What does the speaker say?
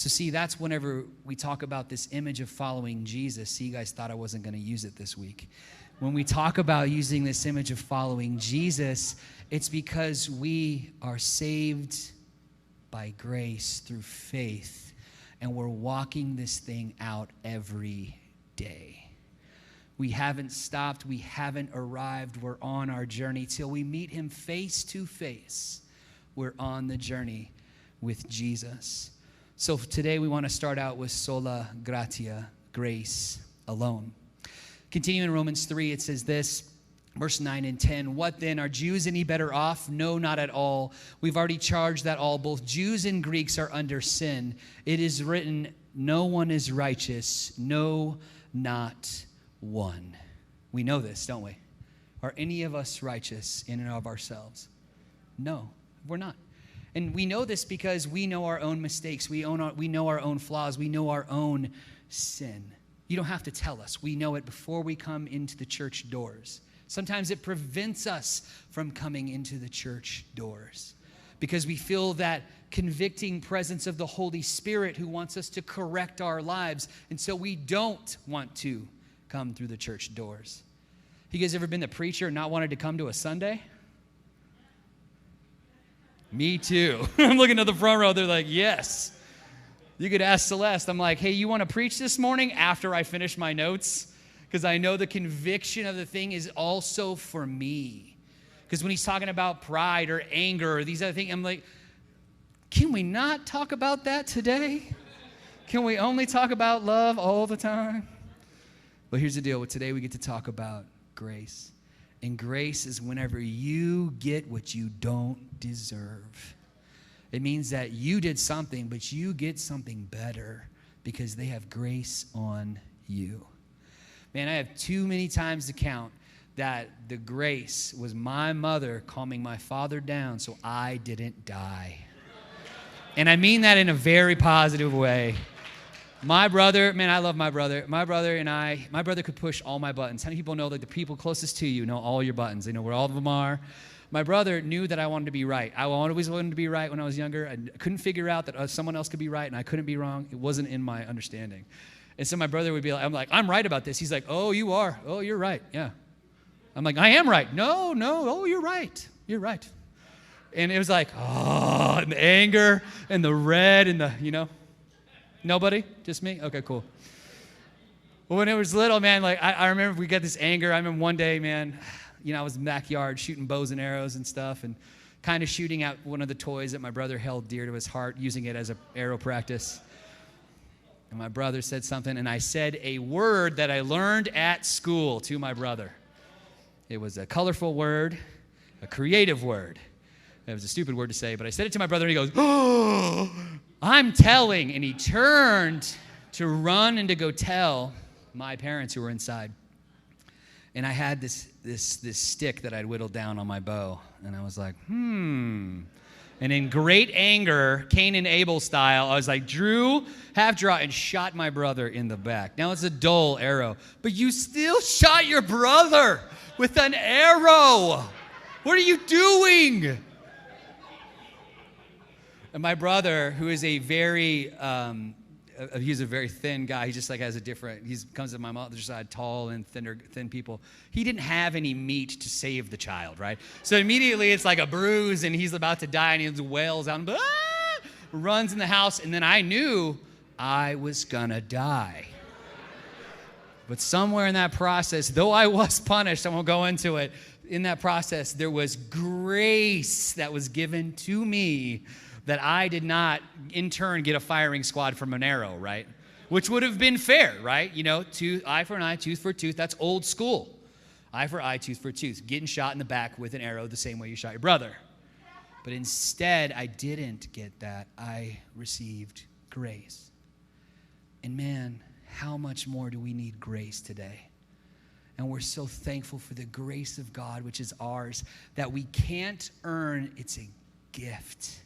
So see, that's whenever we talk about this image of following Jesus. See, you guys thought I wasn't going to use it this week. When we talk about using this image of following Jesus, it's because we are saved by grace through faith, and we're walking this thing out every day. We haven't stopped. We haven't arrived. We're on our journey till we meet him face to face. We're on the journey with Jesus. So today we want to start out with sola gratia, grace alone. Continuing in Romans 3, it says this, verse 9 and 10, what then? Are Jews any better off? No, not at all. We've already charged that all, both Jews and Greeks, are under sin. It is written, no one is righteous, no, not one. We know this, don't we? Are any of us righteous in and of ourselves? No, we're not. And we know this because we know our own mistakes. We know our own flaws. We know our own sin. You don't have to tell us. We know it before we come into the church doors. Sometimes it prevents us from coming into the church doors because we feel that convicting presence of the Holy Spirit who wants us to correct our lives. And so we don't want to come through the church doors. You guys ever been the preacher and not wanted to come to a Sunday? Me too. I'm looking at the front row. They're like, yes. You could ask Celeste. I'm like, hey, you want to preach this morning after I finish my notes? Because I know the conviction of the thing is also for me. Because when he's talking about pride or anger or these other things, I'm like, can we not talk about that today? Can we only talk about love all the time? But here's the deal. Today we get to talk about grace. And grace is whenever you get what you don't deserve. It means that you did something, but you get something better because they have grace on you. Man, I have too many times to count that the grace was my mother calming my father down so I didn't die. And I mean that in a very positive way. My brother, man, I love my brother. My brother could push all my buttons. How many people know that the people closest to you know all your buttons? They know where all of them are. My brother knew that I wanted to be right. I always wanted to be right when I was younger. I couldn't figure out that someone else could be right and I couldn't be wrong. It wasn't in my understanding. And so my brother would be like, I'm right about this. He's like, oh, you are. Oh, you're right. Yeah. I'm like, I am right. No. Oh, you're right. You're right. And it was like, oh, and the anger and the red and the, Nobody? Just me? Okay, cool. Well, when I was little, man, like I remember we got this anger. I remember one day, man, I was in the backyard shooting bows and arrows and stuff and kind of shooting at one of the toys that my brother held dear to his heart, using it as an arrow practice. And my brother said something, and I said a word that I learned at school to my brother. It was a colorful word, a creative word. It was a stupid word to say, but I said it to my brother, and he goes, oh, I'm telling. And he turned to run and to go tell my parents who were inside. And I had this stick that I'd whittled down on my bow. And I was like, And in great anger, Cain and Abel style, I was like, drew, half draw, and shot my brother in the back. Now, it's a dull arrow, but you still shot your brother with an arrow. What are you doing? And my brother, who is he's a very thin guy. He just has he comes to my mother's side, tall and thin people. He didn't have any meat to save the child, right? So immediately it's like a bruise and he's about to die and he wails out and runs in the house. And then I knew I was gonna die. But somewhere in that process, though I was punished, I won't go into it, in that process, there was grace that was given to me that I did not, in turn, get a firing squad from an arrow, right? Which would have been fair, right? Eye for an eye, tooth for a tooth. That's old school. Eye for eye, tooth for tooth. Getting shot in the back with an arrow the same way you shot your brother. But instead, I didn't get that. I received grace. And man, how much more do we need grace today? And we're so thankful for the grace of God, which is ours, that we can't earn. It's a gift.